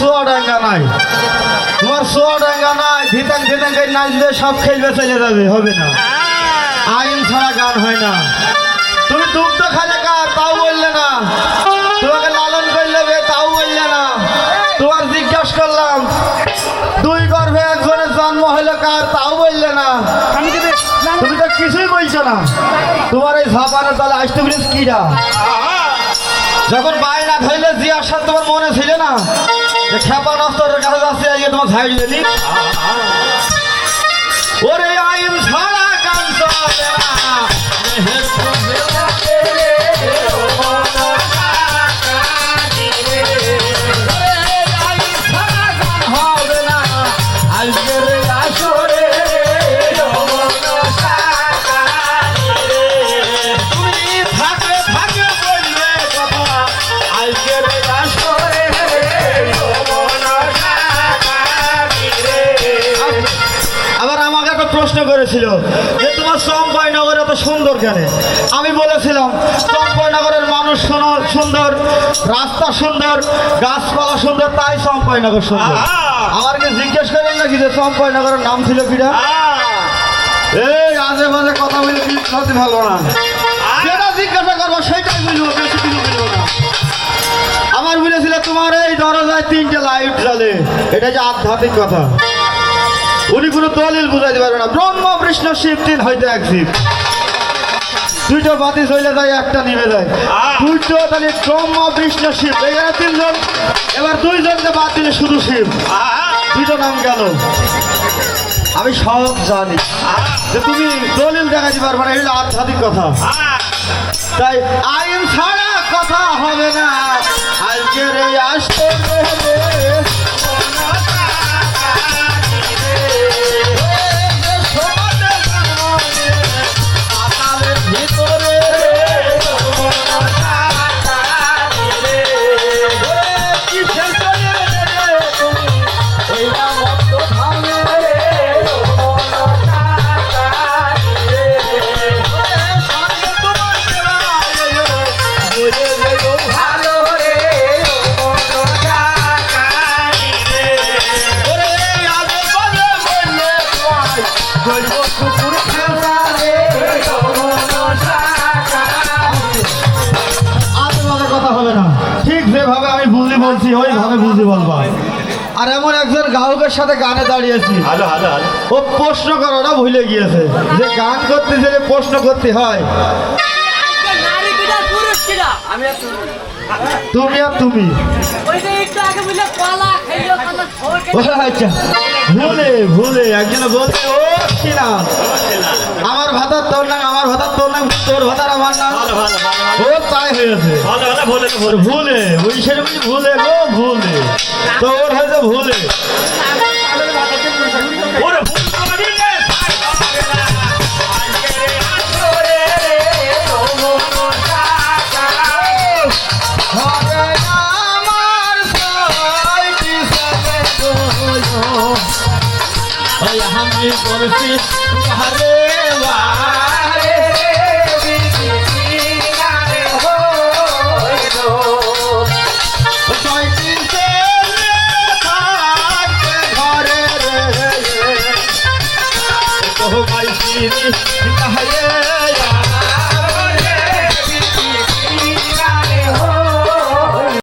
সোয়া ডাঙ্গা নাই, তোমার সোয়া ডাঙ্গা নাই, ধিতাং ধিতাং করে নাচবে, সব খেলবে, চলে যাবে, হবে না। আইন ছাড়া গান হয় না। তুমি দুগ্ধ খালে কার, তাও বললে না। তোমাকে লালন করলে বে, তাও বললে না। তোমার জিজ্ঞাসা করলাম দুই গর্ভে একজনের জন্ম হলো কার, তাও বললে না। তুমি তো কিছুই বলছো না। তোমার এই ঝাপানের তাহলে আসতে বলিস কিরা? যখন বায়না ধরলে জিয়ার সাথে তোমার মনে ছিল না যে খেপা নস্তরের কাছে যাচ্ছে, আজকে তোমার ঝাড়ি দিলি। ওরে আইন ছাড়া গান চলে না, হবে না আজকের আসরে। তুমি থাকে থাকে বললে কথা আজকের আসরে। আবার আমাকে একটা প্রশ্ন করেছিল যে তোমার চম্পাইনগর এত সুন্দর কেন? আমি বলেছিলাম চম্পাইনগরের মানুষ সুন্দর, রাস্তা সুন্দর, গাছপালা সুন্দর, তাই চম্পাইনগর সুন্দর। আমাকে জিজ্ঞেস করেন নাকি যে চম্পাইনগরের নাম ছিল কিনা? এই আজে বাজে কথা বলে কি ভালো না, যেটা জিজ্ঞাসা করবো সেটাই বলবো, বেশি কিছু বলবো না। আমার বলেছিল তোমার এই দরজায় 3টে লাইট জ্বলে, এটা যে আধ্যাত্মিক কথা। উনি কোনো দলিল বুঝাইতে পারবে না। ব্রহ্ম বিষ্ণু শিব 3 হইতে 1 শিব, 2টো বাতি চলে যায়, একটা নিভে যায়। 2টো তাহলে ব্রহ্ম বিষ্ণু শিব, এখানে 3 জন, এবার 2 জনকে বাদ দিলে শুধু শিব, 2টো নাম গেল। আমি সব জানি যে তুমি দলিল দেখাতে পারবে না, এটা আধ্যাত্মিক কথা। তাই আইন ছাড়া কথা হবে না আজকের এই আসতে। যেভাবে আমি বুঝি বলছি ওইভাবে বুঝি বলবা। আর এমন একজন গায়কের সাথে গানে দাঁড়িয়েছি, ও প্রশ্ন করাটা ভুলে গিয়েছে যে গান করতে গেলে প্রশ্ন করতে হয়। তুমি আর তুমি আচ্ছা ভুলে ভুলে একজন বলছে ও কিনা আমার ভাতার তোর নাম, আমার ভাতার তোর নাম, তোর ভাতার আমার নাম, ও তাই হয়েছে ভুলে, ওই সেরকম ভুলে গো ভুলে, তোর হয়েছে ভুলে। আমি বলছি হরে বারে ঘরে রে